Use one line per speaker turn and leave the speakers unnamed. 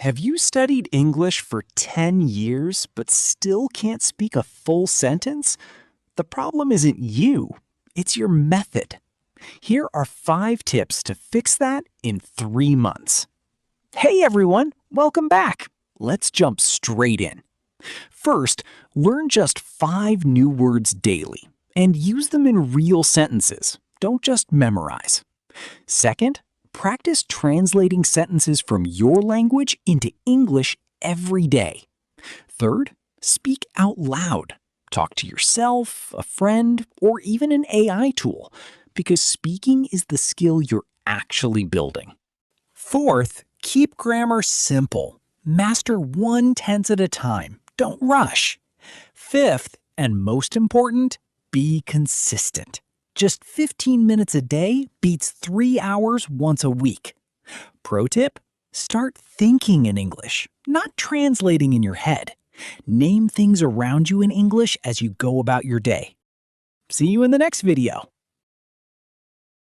Have you studied English for 10 years but still can't speak a full sentence? The problem isn't you, it's your method. Here are 5 tips to fix that in 3 months. Hey everyone, welcome back. Let's jump straight in. First, learn just 5 new words daily and use them in real sentences. Don't just memorize. Second, practice translating sentences from your language into English every day. Third, speak out loud. Talk to yourself, a friend, or even an AI tool, because speaking is the skill you're actually building. Fourth, keep grammar simple. Master one tense at a time. Don't rush. Fifth, and most important, be consistent. Just 15 minutes a day beats 3 hours once a week. Pro tip, start thinking in English, not translating in your head. Name things around you in English as you go about your day. See you in the next video.